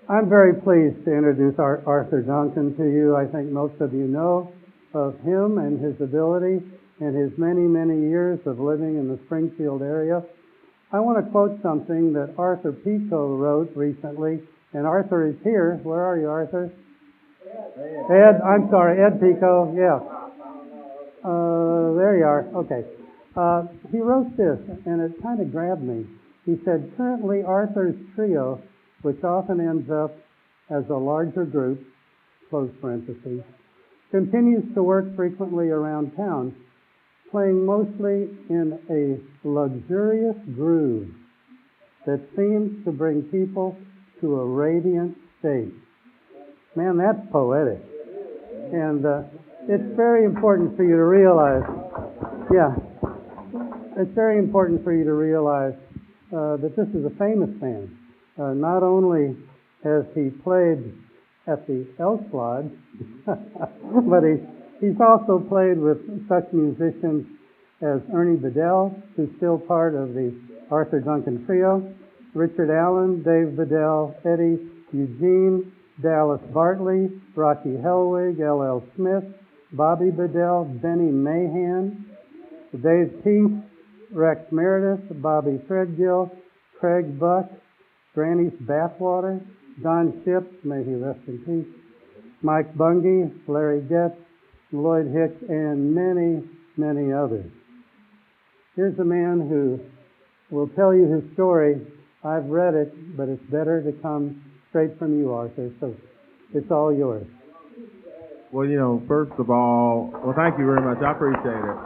I'm very pleased to introduce Arthur Duncan to you. I think most of you know of him and his ability and his many, many years of living in the Springfield area. I want to quote something that Arthur Pico wrote recently, and Arthur is here. Where are you, Arthur? Ed Pico, yeah. There you are, okay. He wrote this, and it kind of grabbed me. He said, currently Arthur's trio, which often ends up as a larger group, close parentheses, continues to work frequently around town, playing mostly in a luxurious groove that seems to bring people to a radiant state. Man, that's poetic. And it's very important for you to realize, it's very important for you to realize that this is a famous man. Not only has he played at the Elks Lodge, but he's also played with such musicians as Ernie Bedell, who's still part of the Arthur Duncan Trio, Richard Allen, Dave Bedell, Eddie Eugene, Dallas Bartley, Rocky Helwig, L.L. Smith, Bobby Bedell, Benny Mahan, Dave Teeth, Rex Meredith, Bobby Threadgill, Craig Buck, Granny's Bathwater, Don Shipp, may he rest in peace, Mike Bungie, Larry Getz, Lloyd Hicks, and many, many others. Here's a man who will tell you his story. I've read it, but it's better to come straight from you, Arthur, so it's all yours. Well, first of all, thank you very much. I appreciate it.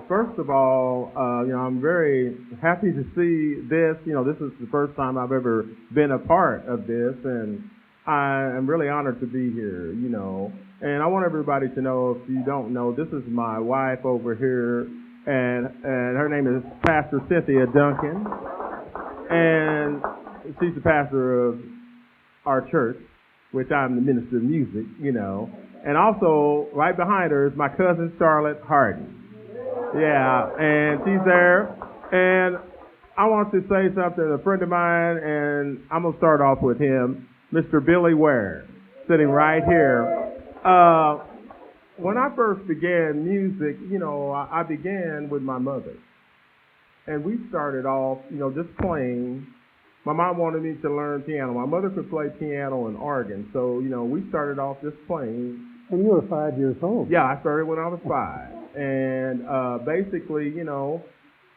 First of all, I'm very happy to see this. This is the first time I've ever been a part of this, and I am really honored to be here, And I want everybody to know, if you don't know, this is my wife over here, and her name is Pastor Cynthia Duncan, and she's the pastor of our church, which I'm the minister of music, And also, right behind her is my cousin Charlotte Harden. Yeah, and she's there. And I want to say something, a friend of mine, and I'm going to start off with him, Mr. Billy Ware, sitting right here. When I first began music, I began with my mother. And we started off, just playing. My mom wanted me to learn piano. My mother could play piano and organ. So, we started off just playing. And you were 5 years old. Yeah, I started when I was 5. And basically,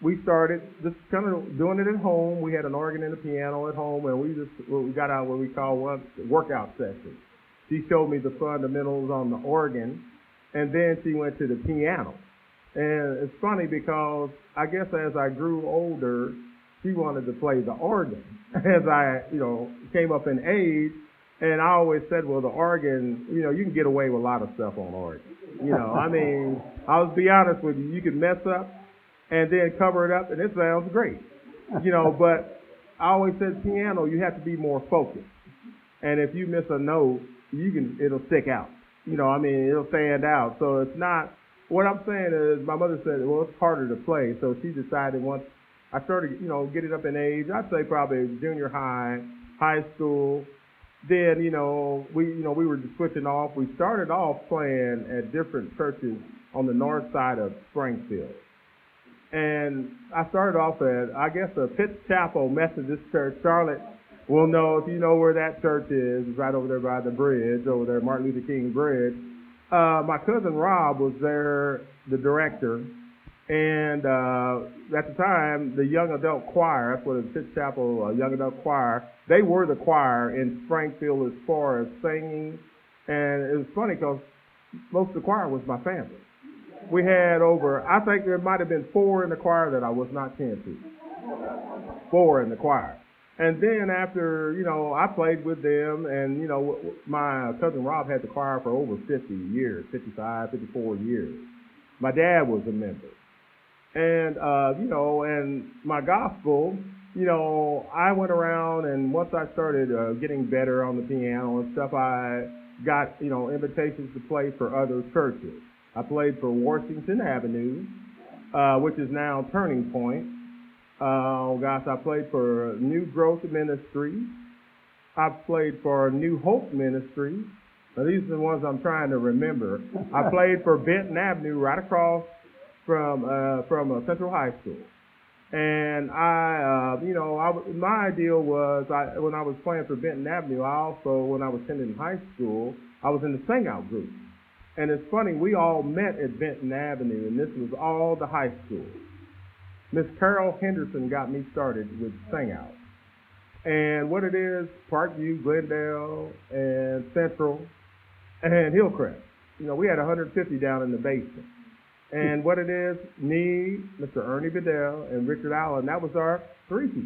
we started just kind of doing it at home. We had an organ and a piano at home, and we got out what we call one workout session. She showed me the fundamentals on the organ, and then she went to the piano. And it's funny because I guess as I grew older, she wanted to play the organ. As I, came up in age, and I always said, well, the organ, you can get away with a lot of stuff on organ. I'll be honest with you, you can mess up and then cover it up, and it sounds great. But I always said piano, you have to be more focused. And if you miss a note, it'll stick out. It'll stand out. So it's not, what I'm saying is, my mother said, well, it's harder to play. So she decided once I started, getting up in age, I'd say probably junior high, high school. Then, we were just switching off. We started off playing at different churches on the north side of Springfield. And I started off at, I guess, a Pitts Chapel Methodist Church. Charlotte will know, if you know where that church is. It's right over there by the bridge, over there, Martin Luther King Bridge. My cousin Rob was there, the director. And at the time, the young adult choir, that's what the Pitts Chapel young adult choir, they were the choir in Springfield as far as singing. And it was funny because most of the choir was my family. We had I think there might have been 4 in the choir that I was not kin to. 4 in the choir. And then after, I played with them, and, my cousin Rob had the choir for over 50 years, 55, 54 years. My dad was a member. And, and my gospel, I went around, and once I started getting better on the piano and stuff, I got, invitations to play for other churches. I played for Washington Avenue, which is now Turning Point. Oh gosh, I played for New Growth Ministry. I've played for New Hope Ministry. Now, these are the ones I'm trying to remember. I played for Benton Avenue, right across from Central High School. And my ideal was, when I was playing for Benton Avenue, I also, when I was attending high school, I was in the sing-out group. And it's funny, we all met at Benton Avenue, and this was all the high school. Miss Carol Henderson got me started with sing-out. And what it is, Parkview, Glendale, and Central, and Hillcrest. We had 150 down in the basement. And what it is, me, Mr. Ernie Bedell, and Richard Allen, that was our three-piece.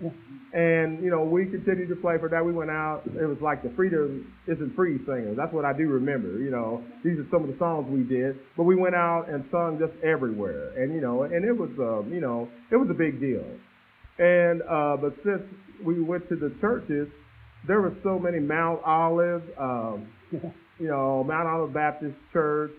Yeah. And, we continued to play for that. We went out. It was like the Freedom Isn't Free singers. That's what I do remember. These are some of the songs we did. But we went out and sung just everywhere. And, and it was, it was a big deal. And, but since we went to the churches, there were so many Mount Olive, Mount Olive Baptist Church.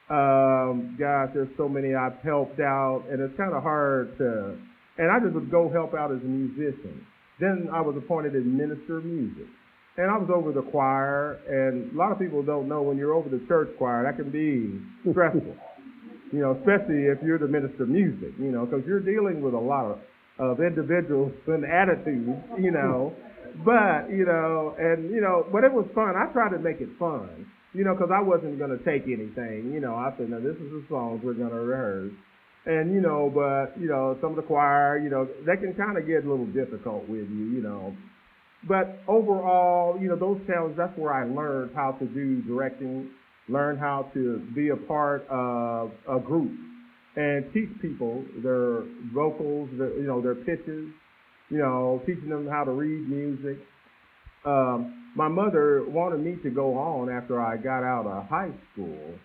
Gosh, there's so many I've helped out, and it's kind of hard to, and I just would go help out as a musician. Then I was appointed as minister of music, and I was over the choir, and a lot of people don't know when you're over the church choir, that can be stressful, especially if you're the minister of music, because you're dealing with a lot of individuals and attitudes, but, but it was fun. I tried to make it fun. Because I wasn't going to take anything. I said, now this is the songs we're going to rehearse. And, but, some of the choir, they can kind of get a little difficult with you, But overall, those challenges, that's where I learned how to do directing, learn how to be a part of a group and teach people their vocals, their pitches, teaching them how to read music. My mother wanted me to go on after I got out of high school,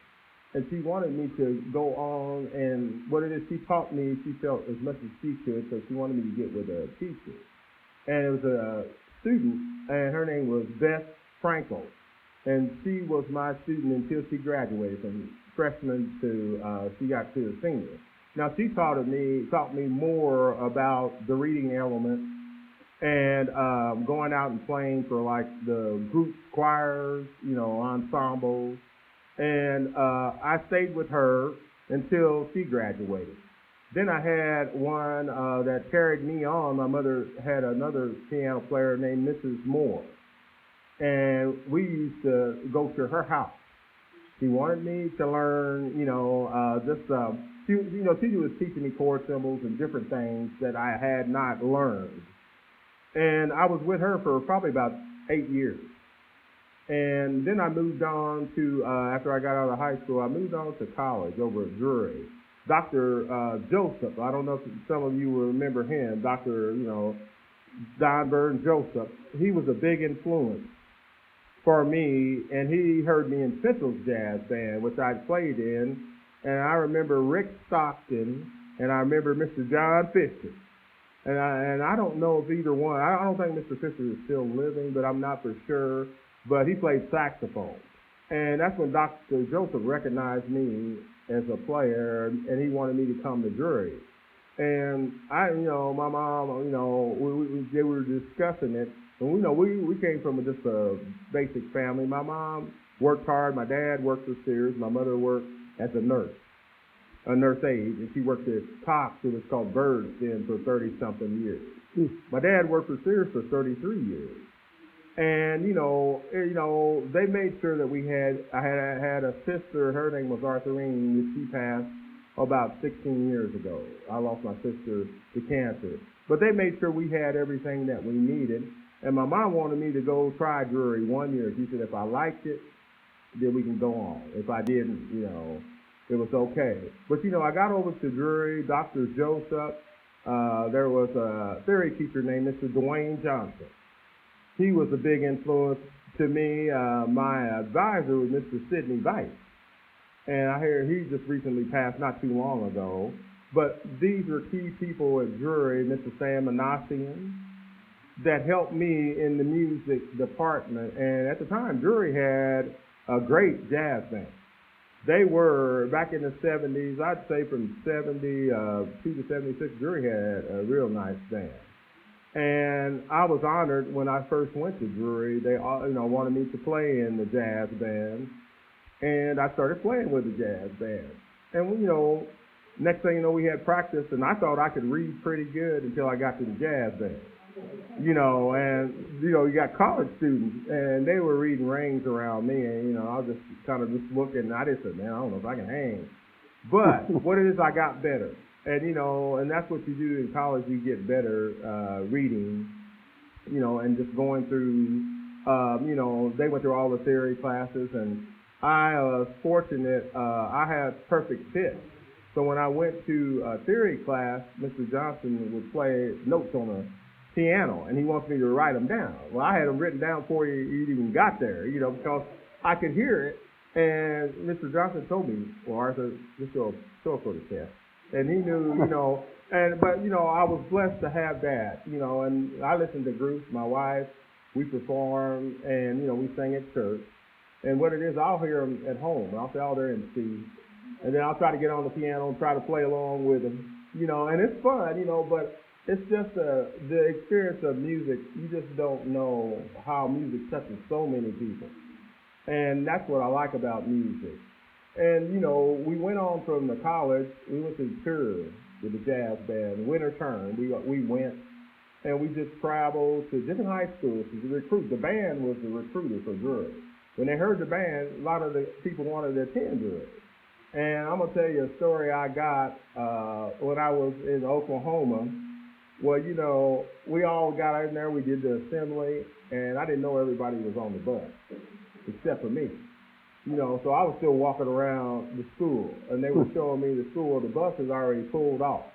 and she wanted me to go on, and what it is, she taught me, she felt as much as she could, so she wanted me to get with a teacher. And it was a student, and her name was Beth Frankel, and she was my student until she graduated from freshman to, she got to a senior. Now, she taught me more about the reading element, and going out and playing for like the group choirs, ensembles. And I stayed with her until she graduated. Then I had one that carried me on. My mother had another piano player named Mrs. Moore. And we used to go to her house. She wanted me to learn, she was teaching me chord symbols and different things that I had not learned. And I was with her for probably about 8 years. And then I moved on to, after I got out of high school, I moved on to college over at Drury. Dr. Joseph, I don't know if some of you will remember him, Dr. Don Burn Joseph. He was a big influence for me, and he heard me in Central's jazz band, which I played in. And I remember Rick Stockton, and I remember Mr. John Fisher. And I don't know if either one, I don't think Mr. Fisher is still living, but I'm not for sure. But he played saxophone. And that's when Dr. Joseph recognized me as a player, and he wanted me to come to Drury. And my mom, they were discussing it. And we came from just a basic family. My mom worked hard. My dad worked for Sears. My mother worked as a nurse aide, and she worked at Cox. It was called Birds then for 30-something years. My dad worked for Sears for 33 years. And, they made sure that I had a sister, her name was Arthurine, which she passed about 16 years ago. I lost my sister to cancer. But they made sure we had everything that we needed. And my mom wanted me to go try Drury 1 year. She said if I liked it, then we can go on. If I didn't, it was okay. But, I got over to Drury, Dr. Joseph. There was a theory teacher named Mr. Dwayne Johnson. He was a big influence to me. My advisor was Mr. Sidney Bice. And I hear he just recently passed not too long ago. But these are key people at Drury, Mr. Sam Manassian, that helped me in the music department. And at the time, Drury had a great jazz band. they were, back in the 70s, I'd say from 72 to 76, Drury had a real nice band. And I was honored when I first went to Drury. They all, wanted me to play in the jazz band. And I started playing with the jazz band. And, next thing you know, we had practice, and I thought I could read pretty good until I got to the jazz band. You got college students, and they were reading rings around me, and, I was just kind of just looking, and I just said, man, I don't know if I can hang. But what it is, I got better. And, and that's what you do in college, you get better reading, and just going through, they went through all the theory classes, and I was fortunate, I had perfect pitch. So when I went to theory class, Mr. Johnson would play notes on a piano, and he wants me to write them down. Well, I had them written down before he even got there, because I could hear it. And Mr. Johnson told me, well, Arthur, just show up for the test. And he knew, but I was blessed to have that, and I listened to groups. My wife, we performed, and, we sang at church. And what it is, I'll hear them at home. I'll say, oh, they're in C. And then I'll try to get on the piano and try to play along with them, and it's fun, but it's just the experience of music. You just don't know how music touches so many people. And that's what I like about music. And, we went on from the college, we went to the tour with the jazz band, winter term. We went, and we just traveled to different high schools to recruit. The band was the recruiter for Drury. When they heard the band, a lot of the people wanted to attend Drury. And I'm going to tell you a story I got when I was in Oklahoma. Well, we all got in there, we did the assembly, and I didn't know everybody was on the bus, except for me. So I was still walking around the school, and they were showing me the school. The bus is already pulled off.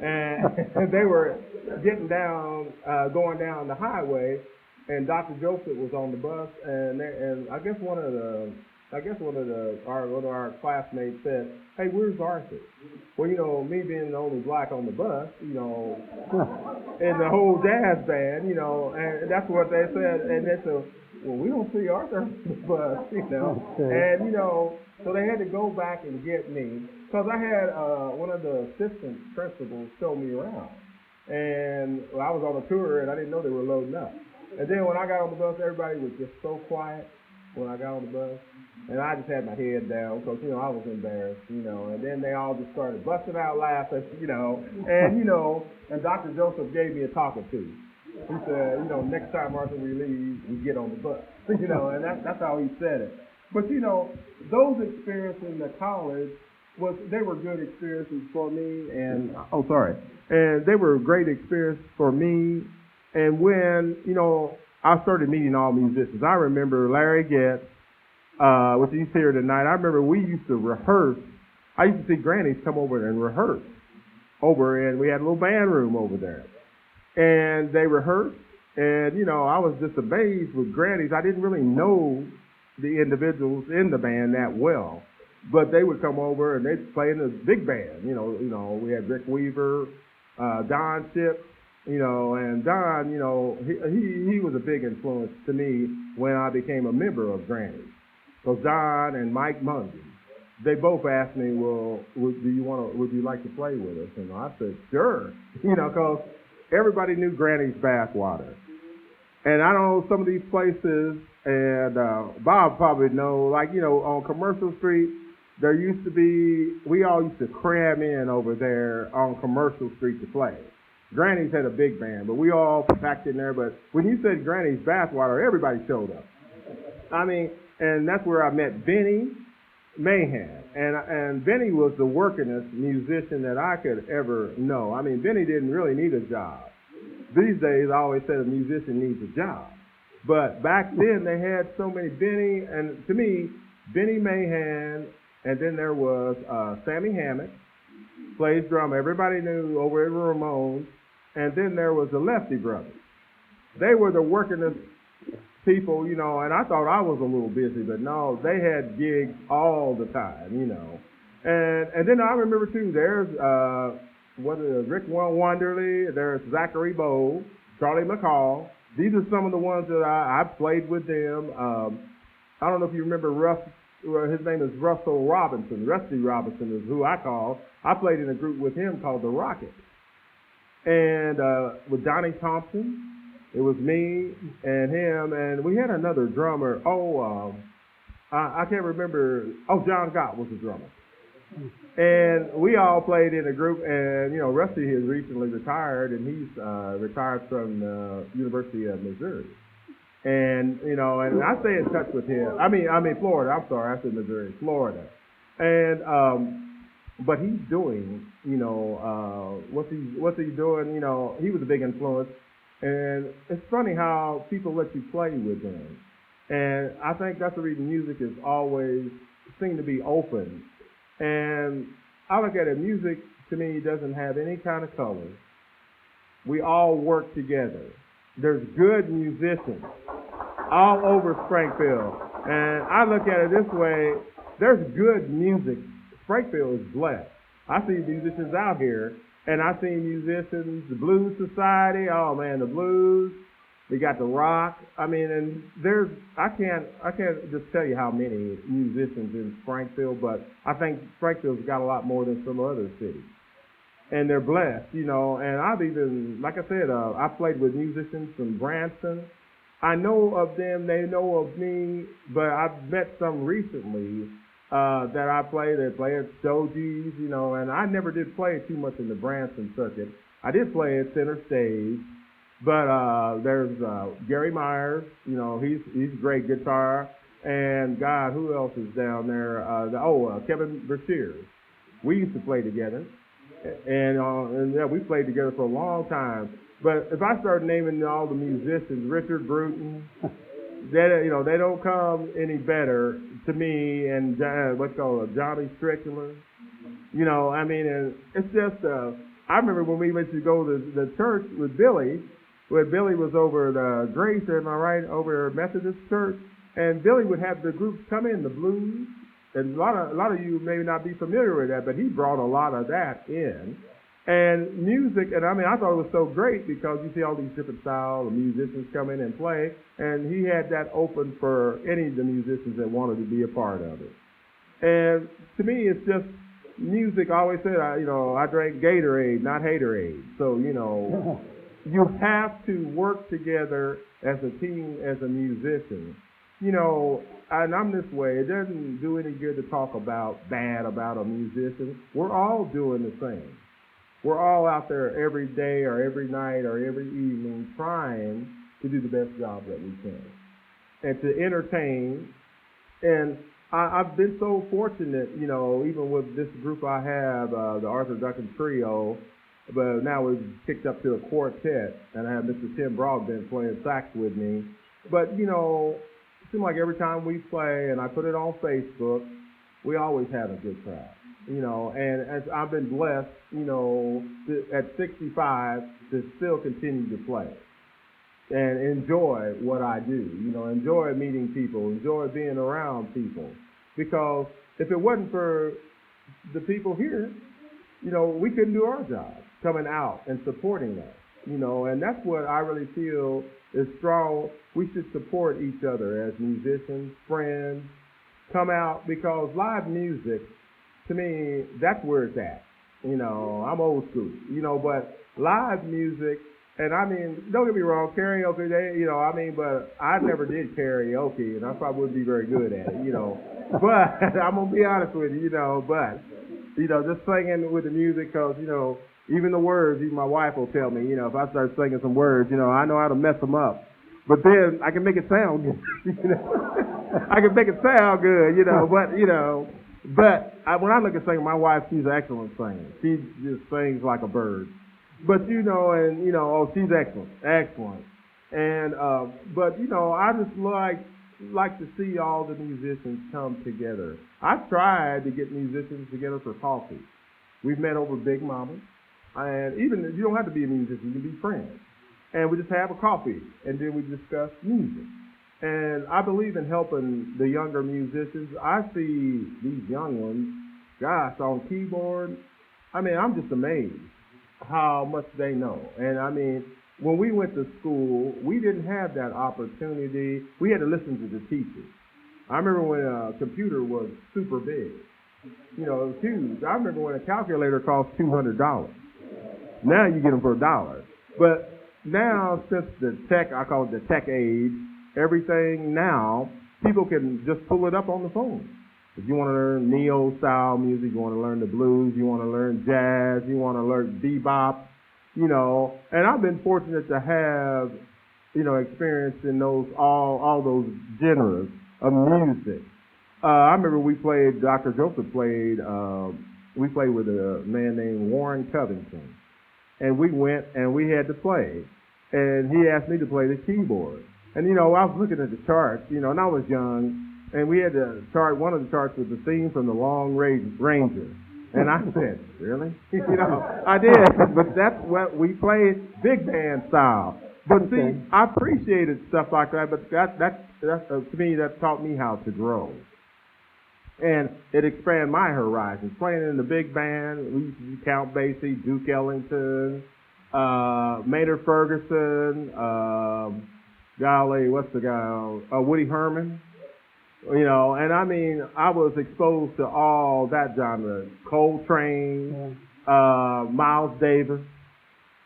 And they were getting down, going down the highway, and Dr. Joseph was on the bus, and I guess one of our classmates said, hey, where's Arthur? Well, me being the only black on the bus, and the whole jazz band, and that's what they said. And they said, well, we don't see Arthur on the bus, Okay. And, so they had to go back and get me, because I had one of the assistant principals show me around. And I was on a tour, and I didn't know they were loading up. And then when I got on the bus, everybody was just so quiet when I got on the bus. And I just had my head down because, I was embarrassed, and then they all just started busting out laughing, and Dr. Joseph gave me a talking to. He said, next time Arthur we leave, we get on the bus, and that's how he said it. But, those experiences in the college, they were good experiences for me, and they were a great experience for me. And when, I started meeting all musicians, I remember Larry Getz, which he's here tonight. I remember we used to rehearse. I used to see grannies come over and rehearse and we had a little band room over there. And they rehearsed, and, I was just amazed with grannies. I didn't really know the individuals in the band that well, but they would come over and they'd play in the big band. We had Rick Weaver, Don Ship, and Don, he was a big influence to me when I became a member of Grannies. So Don and Mike Mundy, they both asked me, well, would you like to play with us? And I said, sure, because everybody knew Granny's Bathwater. And I know some of these places, and Bob probably know, on Commercial Street, there used to be, we all used to cram in over there on Commercial Street to play. Granny's had a big band, but we all packed in there. But when you said Granny's Bathwater, everybody showed up. And that's where I met Benny Mahan. And Benny was the workingest musician that I could ever know. Benny didn't really need a job. These days, I always say a musician needs a job. But back then, they had so many Benny, and to me, Benny Mahan, and then there was Sammy Hammett, plays drum. Everybody knew over at Ramones. And then there was the Lefty Brothers. They were the workingest people, and I thought I was a little busy, but no, they had gigs all the time, And then I remember too, there's Rick Wonderly, there's Zachary Bowe, Charlie McCall. These are some of the ones that I played with them. I don't know if you remember Russ his name is Russell Robinson. Rusty Robinson is who I call. I played in a group with him called the Rockets. And with Donnie Thompson, it was me and him, and we had another drummer. I can't remember. Oh, John Gott was the drummer. And we all played in a group, and, Rusty has recently retired, and he's retired from the University of Missouri. And, and I stay in touch with him. I mean, Florida. I'm sorry, I said Missouri. Florida. And, but he's doing, what's he doing? He was a big influence. And it's funny how people let you play with them. And I think that's the reason music is always seemed to be open. And I look at it, music to me doesn't have any kind of color. We all work together. There's good musicians all over Springfield. And I look at it this way, there's good music. Springfield is blessed. I see musicians out here, and I see musicians, the Blues Society, oh man, the blues. We got the rock. I mean, and I can't just tell you how many musicians in Springfield, but I think Springfield's got a lot more than some other cities. And they're blessed, and I've even, like I said, I played with musicians from Branson. I know of them, they know of me, but I've met some recently that I play. They play at Stogies, and I never did play too much in the Branson circuit. I did play at Center Stage. But there's Gary Myers, he's a great guitar, and God, who else is down there? Kevin Brashears. We used to play together, and yeah, we played together for a long time. But if I start naming all the musicians, Richard Bruton, they don't come any better to me, and Johnny Strickler, and it's just. I remember when we went to go to the church with Billy. Where Billy was over at Grace, am I right, over at Methodist Church, and Billy would have the groups come in, the blues, and a lot of you may not be familiar with that, but he brought a lot of that in, and music, and I thought it was so great because you see all these different styles of musicians come in and play, and he had that open for any of the musicians that wanted to be a part of it. And to me, it's just music. I always said, I drank Gatorade, not Haterade, so you have to work together as a team, as a musician. And I'm this way. It doesn't do any good to talk bad about a musician. We're all doing the same. We're all out there every day or every night or every evening trying to do the best job that we can and to entertain. And I've been so fortunate, even with this group I have, the Arthur Duncan Trio, but now we've kicked up to a quartet, and I have Mr. Tim Broadbent playing sax with me. But, it seems like every time we play, and I put it on Facebook, we always have a good crowd. And as I've been blessed, at 65, to still continue to play and enjoy what I do, enjoy meeting people, enjoy being around people. Because if it wasn't for the people here, we couldn't do our job, coming out and supporting us, and that's what I really feel is strong. We should support each other as musicians, friends, come out, because live music, to me, that's where it's at. I'm old school, but live music, and don't get me wrong, karaoke, but I never did karaoke, and I probably wouldn't be very good at it, but I'm going to be honest with you, just singing with the music, because, even the words, even my wife will tell me, if I start singing some words, I know how to mess them up. But then I can make it sound good, I can make it sound good, but when I look at singing, my wife, she's an excellent singer. She just sings like a bird. But, she's excellent. And, but, I just like to see all the musicians come together. I've tried to get musicians together for coffee. We've met over Big Mama, and even you don't have to be a musician, you can be friends. And we just have a coffee, and then we discuss music. And I believe in helping the younger musicians. I see these young ones, gosh, on keyboard. I'm just amazed how much they know. And when we went to school, we didn't have that opportunity. We had to listen to the teachers. I remember when a computer was super big. You know, it was huge. I remember when a calculator cost $200. Now you get them for $1. But now, since the tech, I call it the tech age, everything now, people can just pull it up on the phone. If you want to learn neo-style music, you want to learn the blues, you want to learn jazz, you want to learn bebop, you know. And I've been fortunate to have, you know, experience in those all those genres of music. I remember Dr. Joseph played, we played with a man named Warren Covington. And we went and we had to play. And he asked me to play the keyboard. And, you know, I was looking at the charts, you know, and I was young. And we had to chart, one of the charts was the theme from The Long Ranger. And I said, really? You know, I did. But that's what we played, big band style. But see, I appreciated stuff like that, but that's to me, that taught me how to grow. And it expanded my horizons. Playing in the big band, we used to do Count Basie, Duke Ellington, Maynard Ferguson, golly, what's the guy? Woody Herman. You know, and I mean, I was exposed to all that genre. Coltrane, Miles Davis,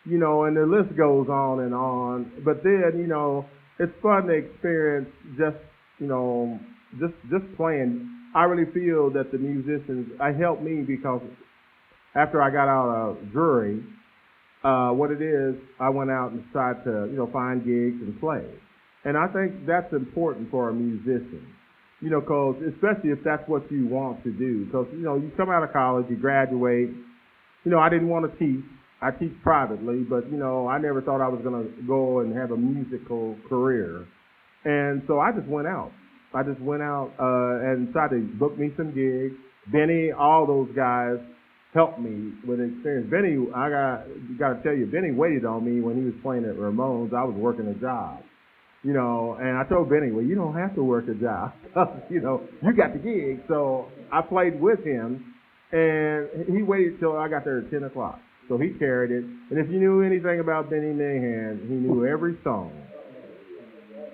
you know, and the list goes on and on. But then, you know, it's fun to experience just, you know, just playing. I really feel that the musicians, helped me because after I got out of jury, what it is, I went out and tried to, you know, find gigs and play. And I think that's important for a musician, you know, because especially if that's what you want to do. Because, you know, you come out of college, you graduate. You know, I didn't want to teach. I teach privately, but, you know, I never thought I was going to go and have a musical career. And so I just went out. And tried to book me some gigs. Benny, all those guys helped me with experience. Benny, I got to tell you, Benny waited on me when he was playing at Ramones. I was working a job, you know, and I told Benny, well, you don't have to work a job. You know, you got the gig. So I played with him, and he waited till I got there at 10 o'clock. So he carried it. And if you knew anything about Benny Mahan, he knew every song.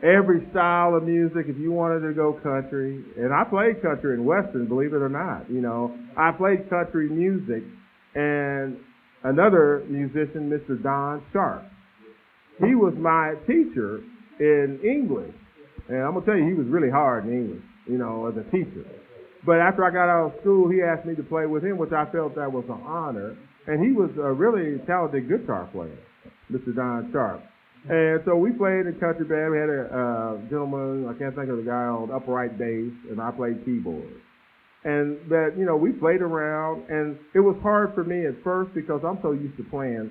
Every style of music, if you wanted to go country, and I played country and western, believe it or not, you know. I played country music, and another musician, Mr. Don Sharp, he was my teacher in English, and I'm going to tell you, he was really hard in English, you know, as a teacher. But after I got out of school, he asked me to play with him, which I felt that was an honor, and he was a really talented guitar player, Mr. Don Sharp. And so we played in country band. We had a gentleman, I can't think of the guy, on upright bass, and I played keyboard. And that, you know, we played around, and it was hard for me at first because I'm so used to playing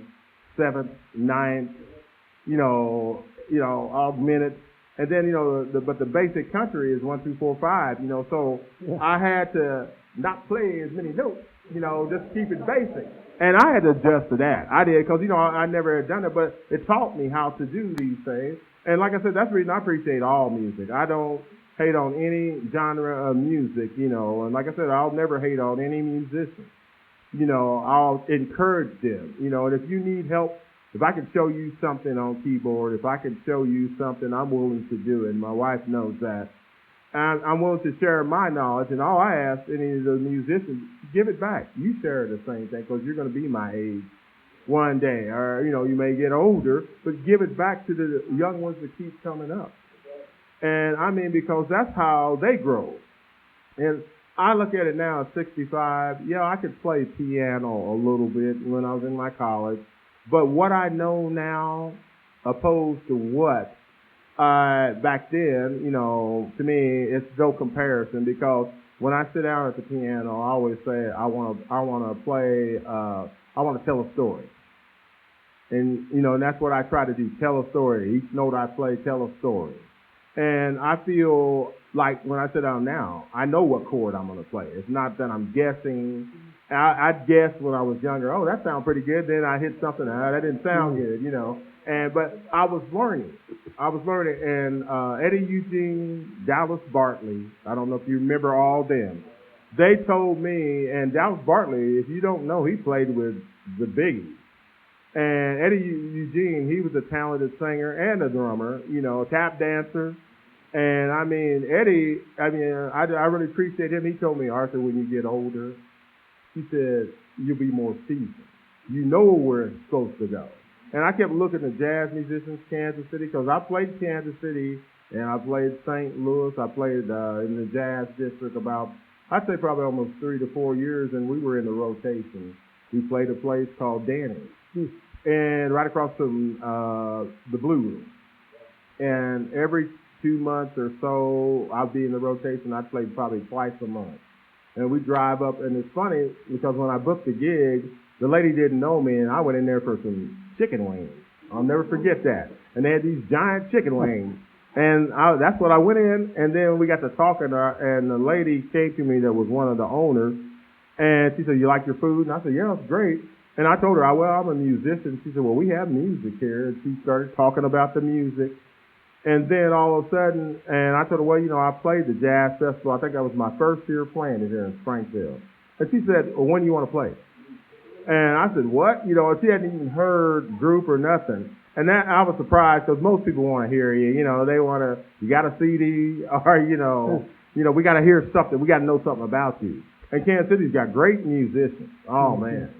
seventh, ninth, you know, augmented. And then, you know, but the basic country is 1, 2, 4, 5, you know, so I had to not play as many notes, you know, just keep it basic. And I had to adjust to that. I did, because, you know, I never had done it, but it taught me how to do these things. And like I said, that's the reason I appreciate all music. I don't hate on any genre of music, you know. And like I said, I'll never hate on any musician. You know, I'll encourage them, you know. And if you need help, if I can show you something on keyboard, if I can show you something, I'm willing to do it. And my wife knows that. And I'm willing to share my knowledge, and all I ask any of the musicians, give it back. You share the same thing, because you're going to be my age one day, or, you know, you may get older, but give it back to the young ones that keep coming up. And I mean, because that's how they grow. And I look at it now at 65, yeah, I could play piano a little bit when I was in my college, but what I know now, opposed to what back then, you know, to me, it's no comparison, because when I sit down at the piano, I always say, I want to play, I want to tell a story. And, you know, and that's what I try to do, tell a story. Each note I play, tell a story. And I feel like when I sit down now, I know what chord I'm going to play. It's not that I'm guessing. I'd guess when I was younger, oh, that sounds pretty good. Then I hit something, that didn't sound good, you know. But I was learning. And Eddie Eugene, Dallas Bartley, I don't know if you remember all them. They told me, and Dallas Bartley, if you don't know, he played with the Biggies. And Eddie Eugene, he was a talented singer and a drummer, you know, a tap dancer. And I mean, Eddie, I really appreciate him. He told me, Arthur, when you get older, he said, you'll be more seasoned. You know where it's supposed to go. And I kept looking at jazz musicians, Kansas City, because I played Kansas City and I played St. Louis. I played in the jazz district about, I'd say probably almost 3 to 4 years, and we were in the rotation. We played a place called Danny's, and right across from the Blue Room. And every 2 months or so, I'd be in the rotation. I'd play probably twice a month. And we drive up, and it's funny because when I booked the gig, the lady didn't know me, and I went in there for some chicken wings. I'll never forget that. And they had these giant chicken wings. And that's what I went in, and then we got to talking, and the lady came to me that was one of the owners, and she said, you like your food? And I said, yeah, it's great. And I told her, well, I'm a musician. She said, well, we have music here. And she started talking about the music. And then all of a sudden, and I told her, well, I played the Jazz Festival. I think that was my first year playing it here in Springfield. And she said, well, when do you want to play? And I said, what? She hadn't even heard group or nothing. And that I was surprised because most people want to hear you. They want to, you got a CD or, we got to hear something. We got to know something about you. And Kansas City's got great musicians. Oh, man.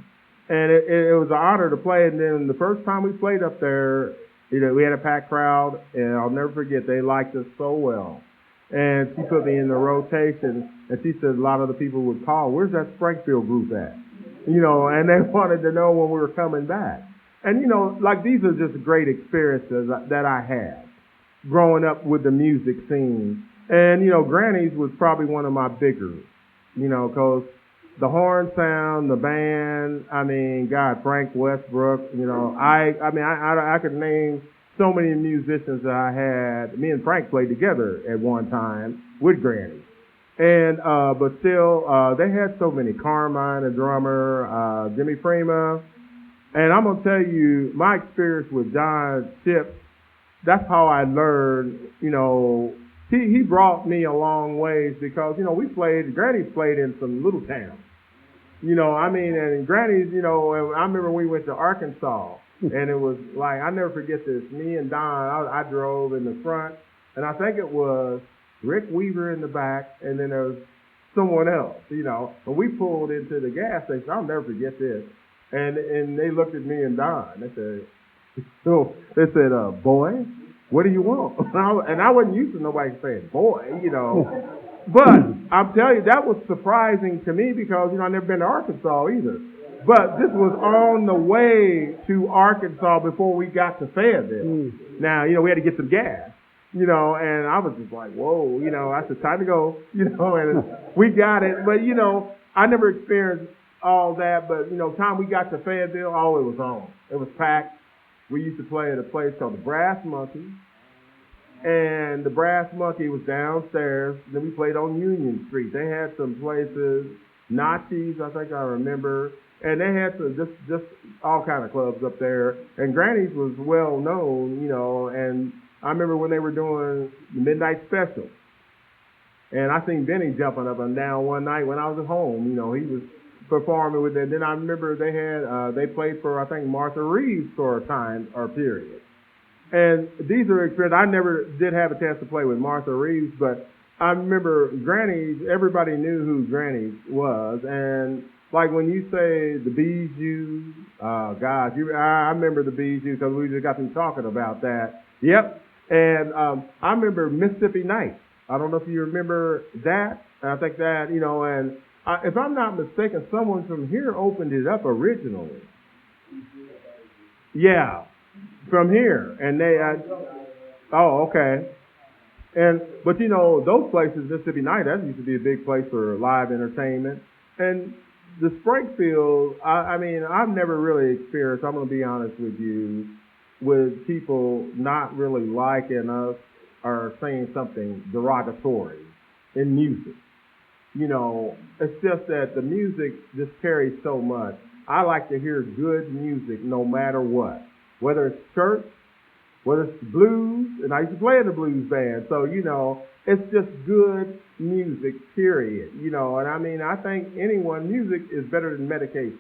And it was an honor to play. And then the first time we played up there, we had a packed crowd, and I'll never forget, they liked us so well. And she put me in the rotation, and she said a lot of the people would call, where's that Springfield group at? And they wanted to know when we were coming back. And, these are just great experiences that I had growing up with the music scene. And, Granny's was probably one of my bigger, because the horn sound, the band, Frank Westbrook, I could name so many musicians that I had. Me and Frank played together at one time with Granny. And, but still, they had so many. Carmine, a drummer, Jimmy Freema. And I'm going to tell you, my experience with John Chips, that's how I learned, he brought me a long ways because, Granny's played in some little towns. And Granny's, and I remember we went to Arkansas, and it was like, I never forget this, me and Don, I drove in the front, and I think it was Rick Weaver in the back, and then there was someone else, and we pulled into the gas station. I'll never forget this. And they looked at me and Don. They said, boy, what do you want? And I wasn't used to nobody saying boy, But I'm telling you, that was surprising to me because, I've never been to Arkansas either. But this was on the way to Arkansas before we got to Fayetteville. Now, we had to get some gas, and I was just like, whoa, I said, time to go, and we got it. But, I never experienced all that, but, time we got to Fayetteville, it was on. It was packed. We used to play at a place called the Brass Monkey. And the Brass Monkey was downstairs. Then we played on Union Street. They had some places, Nachi's, I think I remember. And they had some, just all kind of clubs up there. And Granny's was well known, and I remember when they were doing the Midnight Special. And I seen Benny jumping up and down one night when I was at home. He was performing with it. Then I remember they played for, I think, Martha Reeves for a time or period. And these are experiences. I never did have a chance to play with Martha Reeves, but I remember Granny's, everybody knew who Granny was. And like when you say the Bijou, gosh, I remember the Bijou because we just got through talking about that. Yep. And I remember Mississippi Nights. I don't know if you remember that. I think that, and if I'm not mistaken, someone from here opened it up originally. Yeah, from here. And okay. But those places, Mississippi Night, that used to be a big place for live entertainment. And the Springfield, I've never really experienced, I'm going to be honest with you, with people not really liking us or saying something derogatory in music. It's just that the music just carries so much. I like to hear good music no matter what. Whether it's church, whether it's blues, and I used to play in the blues band, so, it's just good music, period. And I think music is better than medication.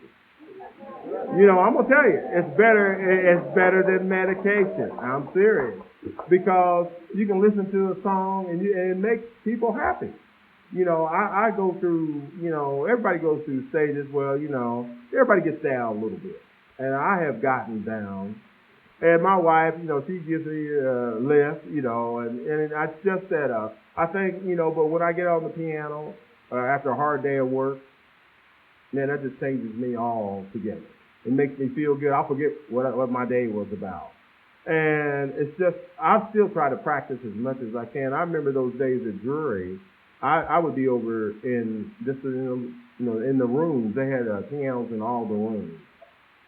I'm going to tell you, it's better than medication. I'm serious. because you can listen to a song and it makes people happy. I go through, everybody goes through stages. Well, everybody gets down a little bit, and I have gotten down. And my wife, she gives me a lift, and I just that I think, but when I get on the piano after a hard day of work, man, that just changes me all together. It makes me feel good. I forget what my day was about. And it's just, I still try to practice as much as I can. I remember those days at Drury. I would be over in in the rooms. They had pianos in all the rooms,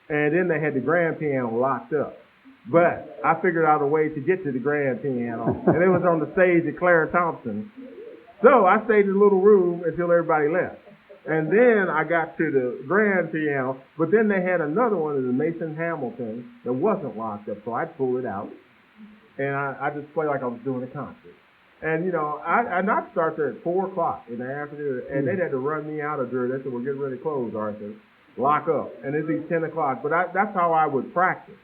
and then they had the grand piano locked up. But I figured out a way to get to the grand piano, and it was on the stage at Clara Thompson. So I stayed in the little room until everybody left. And then I got to the grand piano, but then they had another one of the Mason Hamilton that wasn't locked up, so I pulled it out, and I just played like I was doing a concert. And, I started there at 4 o'clock in the afternoon, and they had to run me out of there. They said, we're getting ready to close, Arthur. Lock up. And it'd be 10 o'clock. But that's how I would practice,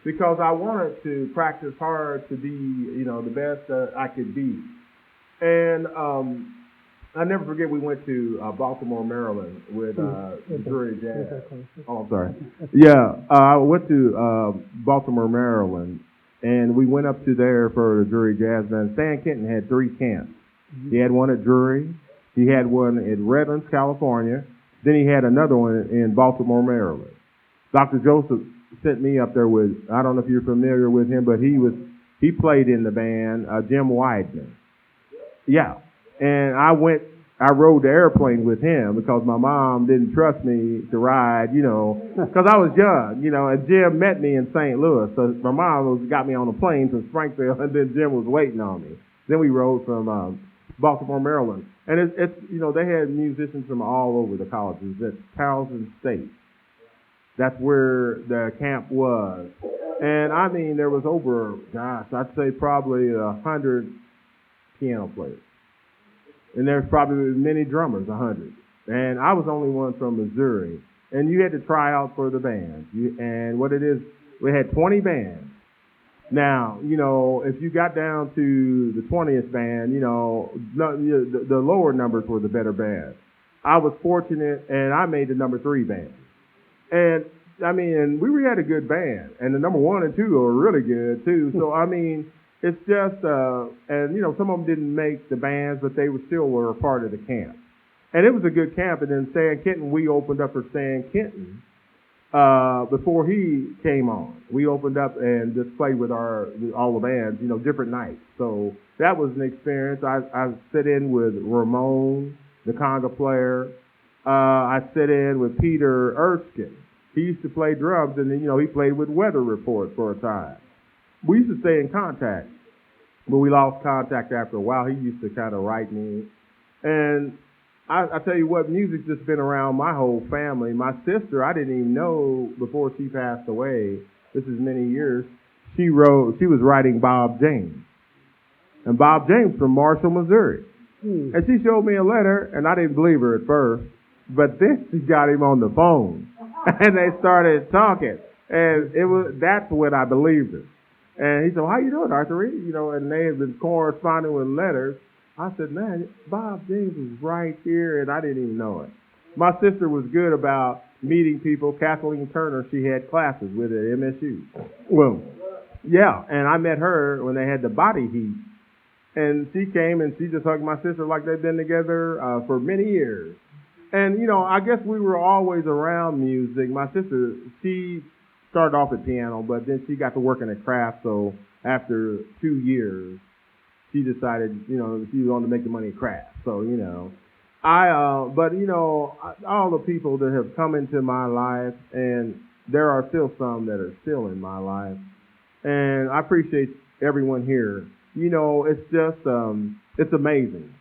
because I wanted to practice hard to be, the best I could be. And I never forget, we went to Baltimore, Maryland with Drury Jazz. Oh, I'm sorry. Yeah, I went to Baltimore, Maryland, and we went up to there for the Drury Jazz Band. Stan Kenton had 3 camps. He had one at Drury, he had one in Redlands, California, then he had another one in Baltimore, Maryland. Dr. Joseph sent me up there with, I don't know if you're familiar with him, but he played in the band, Jim Wideman. Yeah. And I rode the airplane with him because my mom didn't trust me to ride, because I was young, and Jim met me in St. Louis. So my mom got me on a plane from Springfield, and then Jim was waiting on me. Then we rode from Baltimore, Maryland. And it's they had musicians from all over the colleges at Towson State. That's where the camp was. And I mean, there was over, I'd say probably 100 piano players. And there's probably many drummers, 100. And I was only one from Missouri. And you had to try out for the band. And what it is, we had 20 bands. Now, if you got down to the 20th band, the lower numbers were the better bands. I was fortunate, and I made the number 3 band. And, we had a good band. And the number 1 and 2 were really good, too. So, it's just, some of them didn't make the bands, but they were a part of the camp. And it was a good camp. And then Stan Kenton, we opened up for Stan Kenton before he came on. We opened up and just played with all the bands, different nights. So that was an experience. I sit in with Ramon, the conga player. I sit in with Peter Erskine. He used to play drums, and then, he played with Weather Report for a time. We used to stay in contact, but we lost contact after a while. He used to kind of write me. And I tell you what, music's just been around my whole family. My sister, I didn't even know before she passed away, this is many years, she was writing Bob James. And Bob James from Marshall, Missouri. And she showed me a letter, and I didn't believe her at first, but then she got him on the phone, and they started talking. And that's when I believed her. And he said, how you doing, Arthur? And they had been corresponding with letters. I said, man, Bob James was right here, and I didn't even know it. My sister was good about meeting people. Kathleen Turner, she had classes with at MSU. Well, yeah, and I met her when they had the Body Heat. And she came, and she just hugged my sister like they'd been together for many years. And, I guess we were always around music. My sister, she started off at piano, but then she got to work in a craft, so after 2 years, she decided, she wanted to make the money at craft. So, all the people that have come into my life, and there are still some that are still in my life, and I appreciate everyone here. It's just, it's amazing,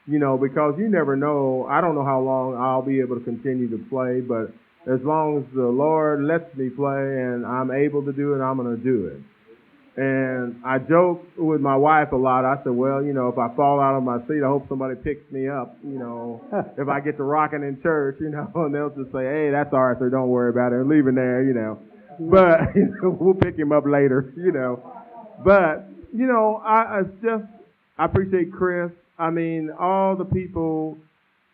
because you never know. I don't know how long I'll be able to continue to play, but as long as the Lord lets me play and I'm able to do it, I'm going to do it. And I joke with my wife a lot. I said, well, if I fall out of my seat, I hope somebody picks me up, if I get to rocking in church, and they'll just say, hey, that's Arthur, don't worry about it, and leave him there, But we'll pick him up later, But I appreciate Chris. I mean, all the people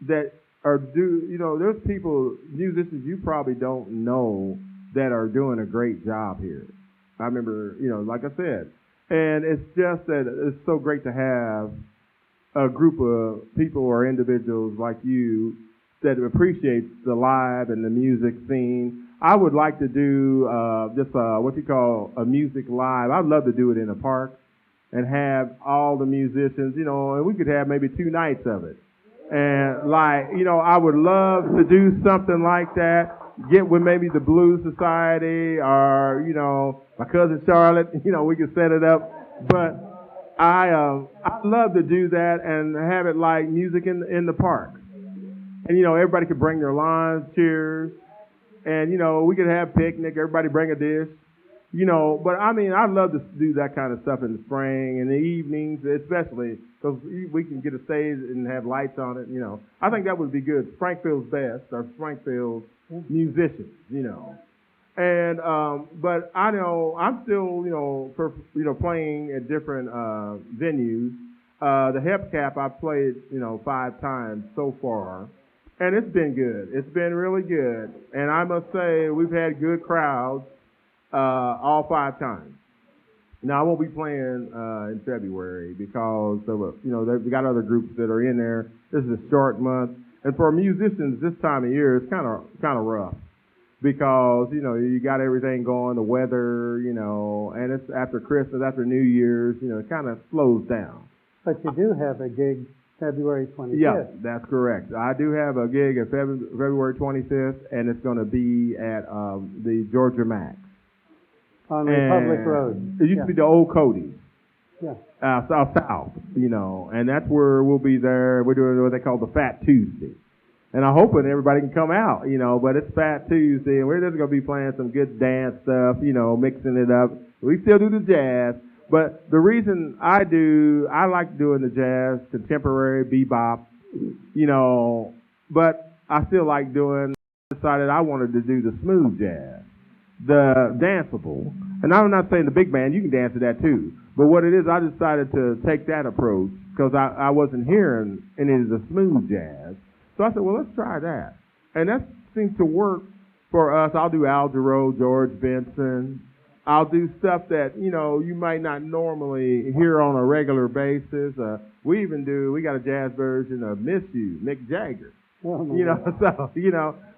that there's people, musicians you probably don't know that are doing a great job here. I remember, like I said, and it's just that it's so great to have a group of people or individuals like you that appreciates the live and the music scene. I would like to do what you call a music live. I'd love to do it in a park and have all the musicians, and we could have maybe 2 nights of it. And I would love to do something like that. Get with maybe the Blues Society or, my cousin Charlotte, we could set it up. But I'd love to do that and have it like music in the park. And, everybody could bring their lawn chairs. And, we could have picnic, everybody bring a dish. But I mean, I'd love to do that kind of stuff in the spring and the evenings, especially because we can get a stage and have lights on it. I think that would be good. Springfield's best, or Springfield's musicians. And but I know I'm still playing at different venues. The Hepcap I've played 5 times so far, and it's been good. It's been really good, and I must say we've had good crowds. All 5 times. Now I won't be playing in February because they've got other groups that are in there. This is a short month, and for musicians this time of year it's kind of rough because you got everything going, the weather, and it's after Christmas, after New Year's, it kind of slows down. But you do have a gig February 25th. Yeah, that's correct. I do have a gig at February 25th, and it's going to be at the Georgia Max. On Republic Road. It used to be the old Cody's. Yeah. South, and that's where we'll be there. We're doing what they call the Fat Tuesday. And I'm hoping everybody can come out, but it's Fat Tuesday, and we're just going to be playing some good dance stuff, mixing it up. We still do the jazz, but the reason I like doing the jazz, contemporary, bebop, but I still like decided I wanted to do the smooth jazz. The danceable, and I'm not saying the big band, you can dance to that too, but what it is, I decided to take that approach because I wasn't hearing any of the smooth jazz. So I said, well, let's try that. And that seems to work for us. I'll do Al Jarreau, George Benson. I'll do stuff that, you might not normally hear on a regular basis. We got a jazz version of Miss You, Mick Jagger.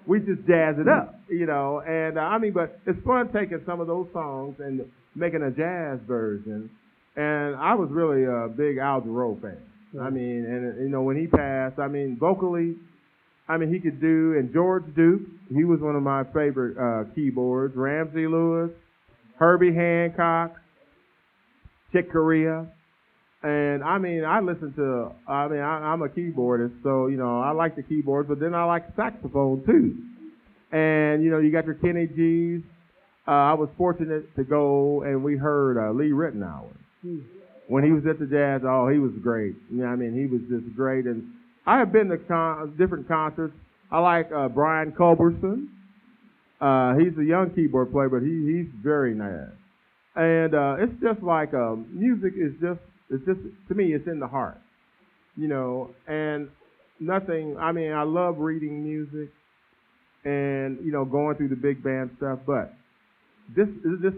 We just jazz it up, and but it's fun taking some of those songs and making a jazz version. And I was really a big Al Jarreau fan. Yeah. When he passed, vocally, he could do, and George Duke, he was one of my favorite keyboards. Ramsey Lewis, Herbie Hancock, Chick Corea. And I listen to, I'm a keyboardist, so, I like the keyboard, but then I like saxophone too. And, you got your Kenny G's. I was fortunate to go and we heard Lee Ritenour. When he was at the Jazz, he was great. He was just great. And I have been to different concerts. I like Brian Culberson. He's a young keyboard player, but he's very nice. And it's just like music is just, to me, it's in the heart, and nothing, I love reading music and, going through the big band stuff, but this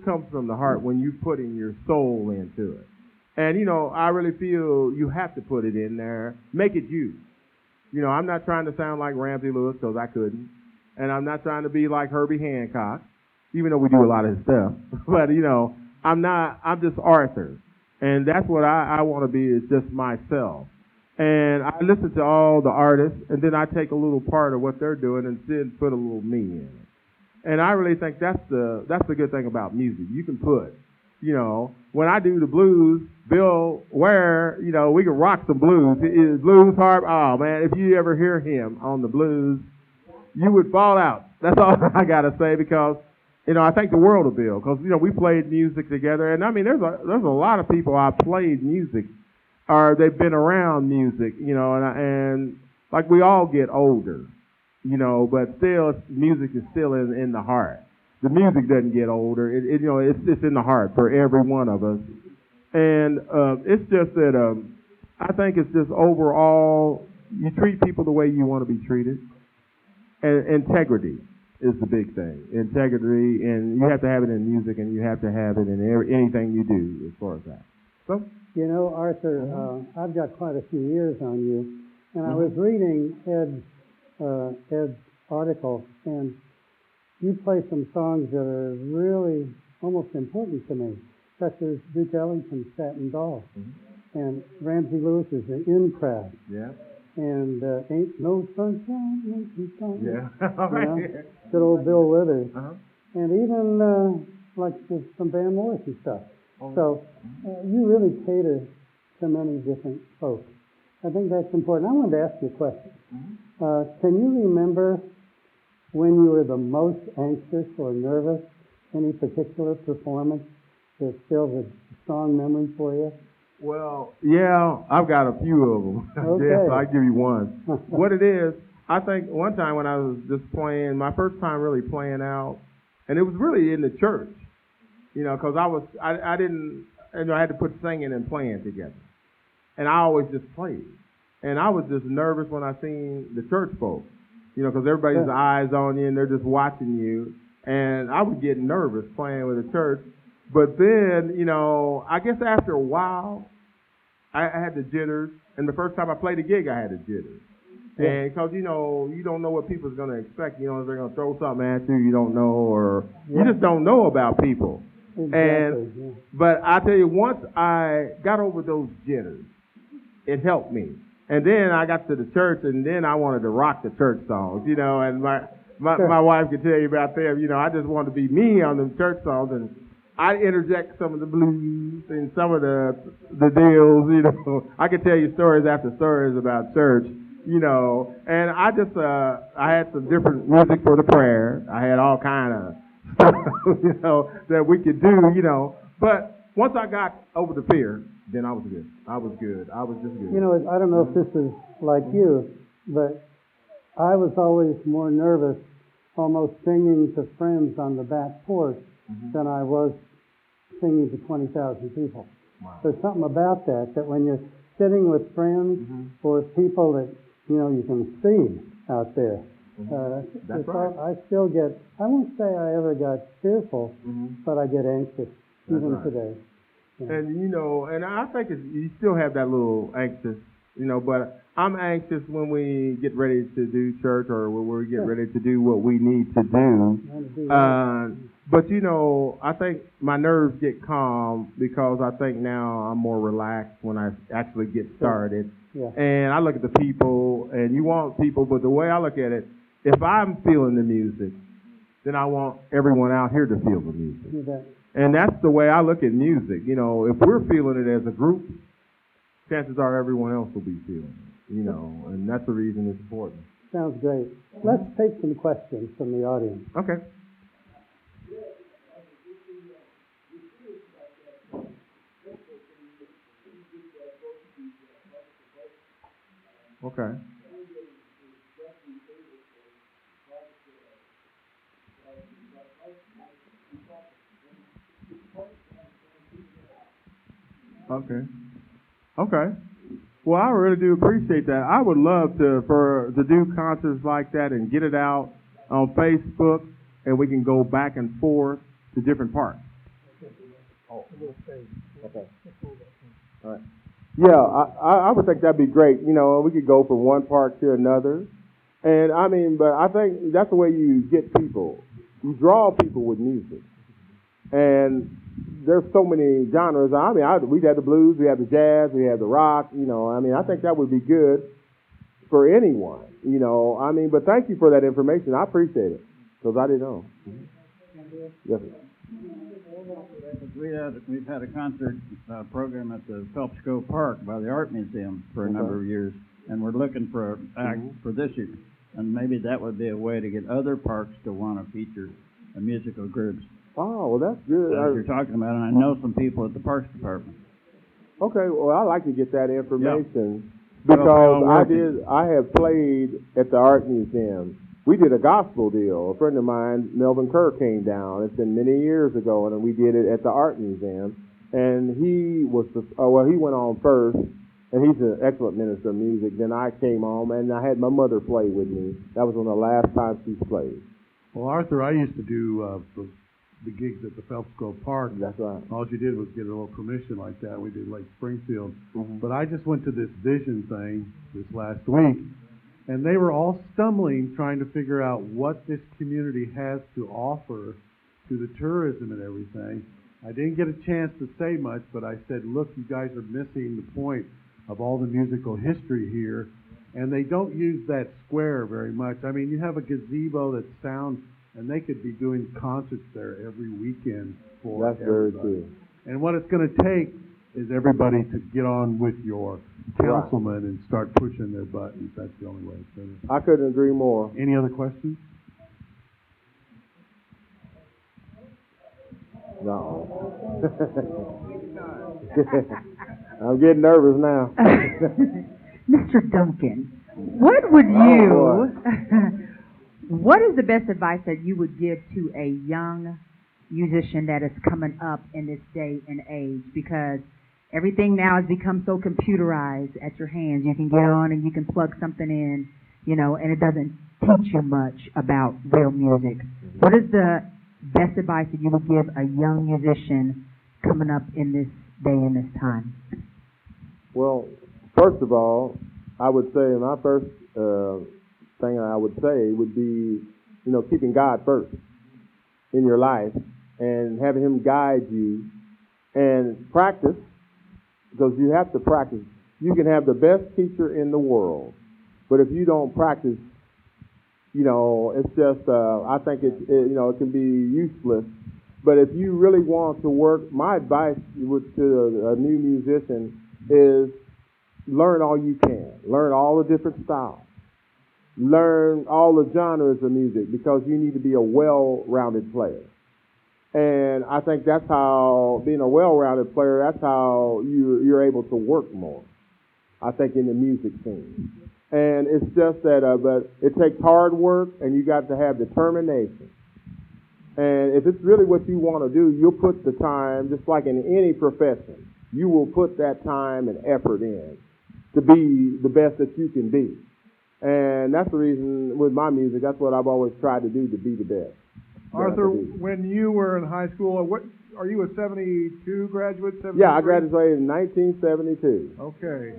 comes from the heart when you're putting your soul into it. And, I really feel you have to put it in there, make it you. I'm not trying to sound like Ramsey Lewis because I couldn't, and I'm not trying to be like Herbie Hancock, even though we do a lot of his stuff, but, I'm just Arthur. And that's what I want to be, is just myself. And I listen to all the artists, and then I take a little part of what they're doing and then put a little me in it. And I really think that's the good thing about music. You can put, when I do the blues, Bill Ware, we can rock some blues. Blues harp, oh man, if you ever hear him on the blues, you would fall out. That's all I got to say, because I think the world of Bill, because, we played music together, and there's a lot of people I played music, or they've been around music, and like we all get older, but still, music is still in the heart. The music doesn't get older. It's in the heart for every one of us. And it's just that I think it's just overall you treat people the way you want to be treated, and integrity is the big thing. Integrity, and you have to have it in music, and you have to have it in anything you do as far as that. So, You know, Arthur, I've got quite a few years on you, and I was reading Ed's article, and you play some songs that are really almost important to me, such as Duke Ellington's Satin Doll, and Ramsey Lewis's The In Crowd. Yeah. And Ain't No Sunshine, Ain't No Sunshine. Yeah. Good old Bill Withers. Uh-huh. And even like some Van Morrison stuff. So you really cater to many different folks. I think that's important. I wanted to ask you a question. Can you remember when you were the most anxious or nervous? Any particular performance that still has a strong memory for you? Well, yeah, I've got a few of them. Okay. Yes, I'll give you one. What it is, I think one time when I was just playing, my first time really playing out, and it was really in the church, because I didn't, I had to put singing and playing together. And I always just played. And I was just nervous when I seen the church folks, because everybody's eyes on you and they're just watching you. And I was getting nervous playing with the church. But then, I guess after a while, I had the jitters. And the first time I played a gig, I had the jitters. Yeah. And because, you don't know what people's going to expect. If they're going to throw something at you, you don't know, or you just don't know about people. Exactly. But I tell you, once I got over those jitters, it helped me. And then I got to the church, and then I wanted to rock the church songs, and my wife could tell you about them. I just wanted to be me on them church songs, and I interject some of the blues and some of the deals, I could tell you stories after stories about church, and I just, I had some different music for the prayer. I had all kind of stuff, that we could do, but once I got over the fear, then I was good. I was just good. I don't know if this is like you, but I was always more nervous almost singing to friends on the back porch than I was singing to 20,000 people. Wow. There's something about that when you're sitting with friends or people that, you can see out there. That's right. I still get, I won't say I ever got fearful, but I get anxious even today. Yeah. And, and I think you still have that little anxious, but I'm anxious when we get ready to do church or when we get ready to do what we need to do. But, I think my nerves get calm because I think now I'm more relaxed when I actually get started. Yeah. And I look at the people, and you want people, but the way I look at it, if I'm feeling the music, then I want everyone out here to feel the music. You bet. And that's the way I look at music. If we're feeling it as a group, chances are everyone else will be feeling it, and that's the reason it's important. Sounds great. Let's take some questions from the audience. Okay. Okay. Okay. Well, I really do appreciate that. I would love to do concerts like that and get it out on Facebook, and we can go back and forth to different parts. Okay. All right. Yeah, I would think that'd be great. We could go from one park to another, and but I think that's the way you get people. You draw people with music, and there's so many genres. We had the blues, we had the jazz, we had the rock. I think that would be good for anyone. But thank you for that information. I appreciate it because I didn't know. Yes, sir. We've had a concert program at the Phelps Cove Park by the Art Museum for a number of years, and we're looking for an act for this year. And maybe that would be a way to get other parks to want to feature musical groups. Oh, well, that's good. As you're talking about, and I know some people at the Parks Department. Okay, well, I like to get that information because I have played at the Art Museum. We did a gospel deal. A friend of mine, Melvin Kerr, came down. It's been many years ago, and we did it at the Art Museum. and he was he went on first, and he's an excellent minister of music. Then I came on, and I had my mother play with me. That was one of the last times she played. Well, Arthur, I used to do the gigs at the Phelps Grove Park. That's right. All you did was get a little permission like that. We did Lake Springfield. Mm-hmm. But I just went to this vision thing this last week, and they were all stumbling trying to figure out what this community has to offer to the tourism and everything. I didn't get a chance to say much, but I said, look, you guys are missing the point of all the musical history here, and they don't use that square very much. I mean, you have a gazebo that sounds, and they could be doing concerts there every weekend for That's very everybody. true. And what it's going to take is everybody to get on with your councilman and start pushing their buttons. That's the only way it's going to. I couldn't agree more. Any other questions? No. I'm getting nervous now. Mr. Duncan, what would what is the best advice that you would give to a young musician that is coming up in this day and age? Because everything now has become so computerized at your hands. You can get on and you can plug something in, and it doesn't teach you much about real music. What is the best advice that you would give a young musician coming up in this day and this time? Well, first of all, I would say my first thing I would say would be, keeping God first in your life and having Him guide you and practice, because you have to practice. You can have the best teacher in the world, but if you don't practice, it's just, I think it can be useless. But if you really want to work, my advice to a new musician is learn all you can. Learn all the different styles. Learn all the genres of music, because you need to be a well-rounded player. And I think that's how, being a well-rounded player, that's how you're able to work more, I think, in the music scene. And it's just that, but it takes hard work, and you got to have determination. And if it's really what you want to do, you'll put the time, just like in any profession. You will put that time and effort in to be the best that you can be. And that's the reason with my music, that's what I've always tried to do, to be the best. Arthur, when you were in high school, what are you a 72 graduate? 73? Yeah, I graduated in 1972. Okay.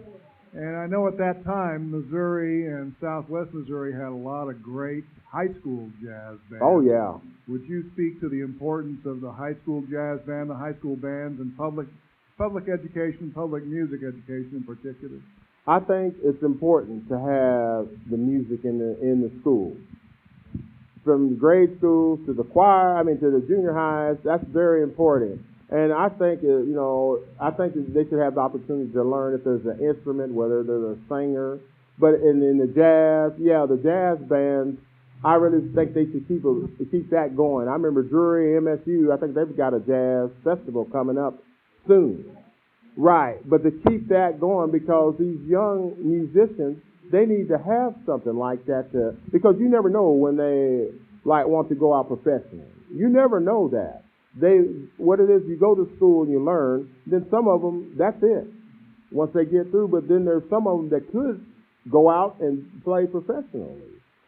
And I know at that time, Missouri and Southwest Missouri had a lot of great high school jazz bands. Oh, yeah. Would you speak to the importance of the high school jazz band, the high school bands, and public education, public music education in particular? I think it's important to have the music in the school. From grade schools to the choir, to the junior highs, that's very important. And I think, I think that they should have the opportunity to learn if there's an instrument, whether there's a singer. But in the jazz, the jazz bands, I really think they should keep that going. I remember Drury, MSU, I think they've got a jazz festival coming up soon. Right, but to keep that going, because these young musicians, they need to have something like that because you never know when they want to go out professionally. You never know that. What it is, you go to school and you learn, then some of them, that's it, once they get through, but then there's some of them that could go out and play professionally.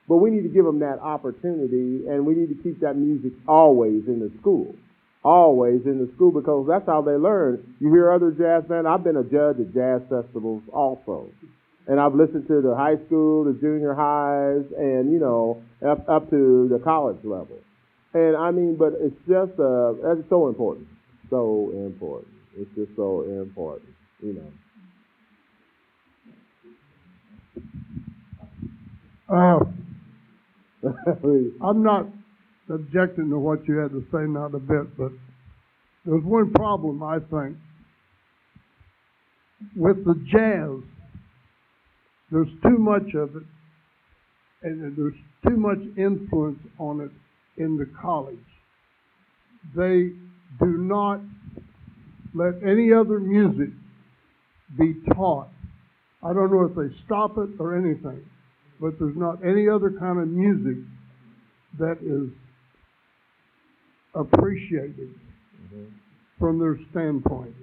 But we need to give them that opportunity, and we need to keep that music always in the school. Always in the school, because that's how they learn. You hear other jazz bands. I've been a judge at jazz festivals also. And I've listened to the high school, the junior highs, and, up to the college level. And but it's just, that's so important. So important. It's just so important, I'm not objecting to what you had to say, not a bit, but there's one problem, I think. With the jazz, there's too much of it, and there's too much influence on it in the college. They do not let any other music be taught. I don't know if they stop it or anything, but there's not any other kind of music that is appreciated. from their standpoint.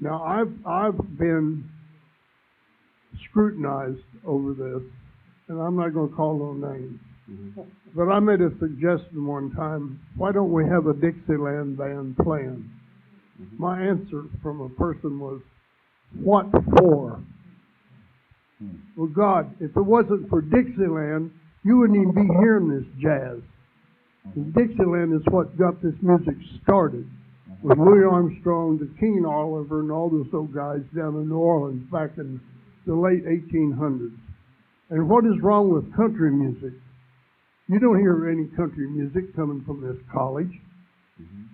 Now, I've been scrutinized over this, and I'm not going to call no names. But I made a suggestion one time, why don't we have a Dixieland band playing? My answer from a person was, what for? Well, God, if it wasn't for Dixieland, you wouldn't even be hearing this jazz. And Dixieland is what got this music started, with Louis Armstrong, the King Oliver, and all those old guys down in New Orleans back in the late 1800s. And what is wrong with country music? You don't hear any country music coming from this college.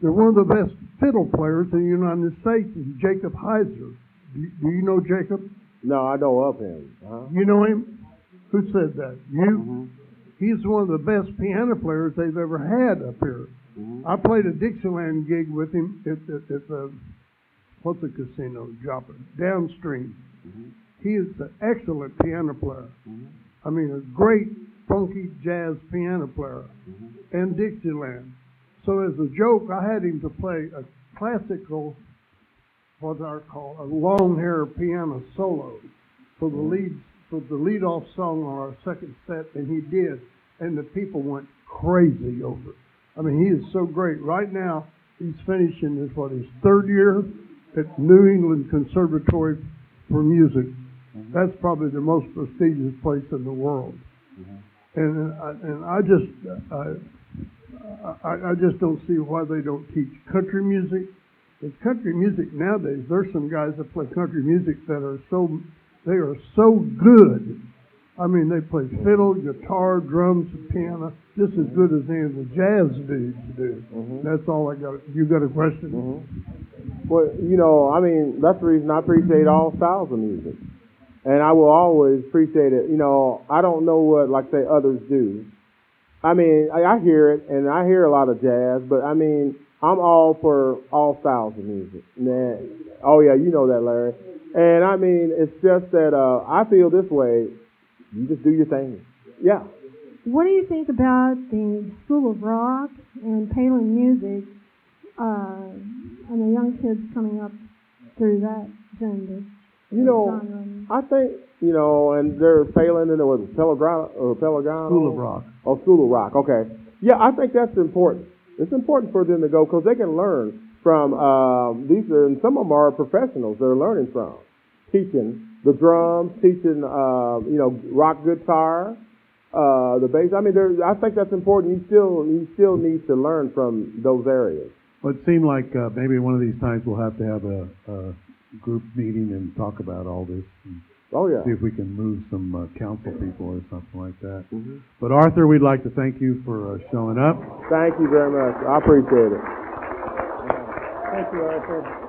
They're one of the best fiddle players in the United States is Jacob Heiser. Do you know Jacob? No, I know of him. You know him? Who said that? You? He's one of the best piano players they've ever had up here. I played a Dixieland gig with him at the, what's the casino? Downstream. He is an excellent piano player. I mean, a great funky jazz piano player. And Dixieland. So as a joke, I had him to play a classical, what I call a long hair piano solo for the lead off song on our second set, and he did, and the people went crazy over it. I mean, he is so great. Right now, he's finishing his third year at New England Conservatory for Music. That's probably the most prestigious place in the world. And I just don't see why they don't teach country music. In country music nowadays, there's some guys that play country music that are so good. I mean, they play fiddle, guitar, drums, and piano just as good as any of the jazz dudes do. That's all I got. You got a question? Well, you know, I mean, that's the reason I appreciate all styles of music. And I will always appreciate it. You know, I don't know what, like, say, others do. I mean, I hear it, and I hear a lot of jazz, but, I mean, I'm all for all styles of music. Oh, yeah, you know that, Larry. And, I mean, it's just that I feel this way. You just do your thing. Yeah. What do you think about the School of Rock and Palin music and the young kids coming up through that gender? You know, I think, you know, and they're Palin and there was Pellegrino. School of Rock. Oh, School of Rock. Okay. Yeah, I think that's important. It's important for them to go because they can learn from and some of them are professionals they're learning from, teaching the drums, teaching rock guitar, the bass. I mean, I think that's important. You still need to learn from those areas. Well, it seemed like maybe one of these times we'll have to have a group meeting and talk about all this. Oh, yeah. See if we can move some council people or something like that. But Arthur, we'd like to thank you for showing up. Thank you very much. I appreciate it. Thank you, Arthur.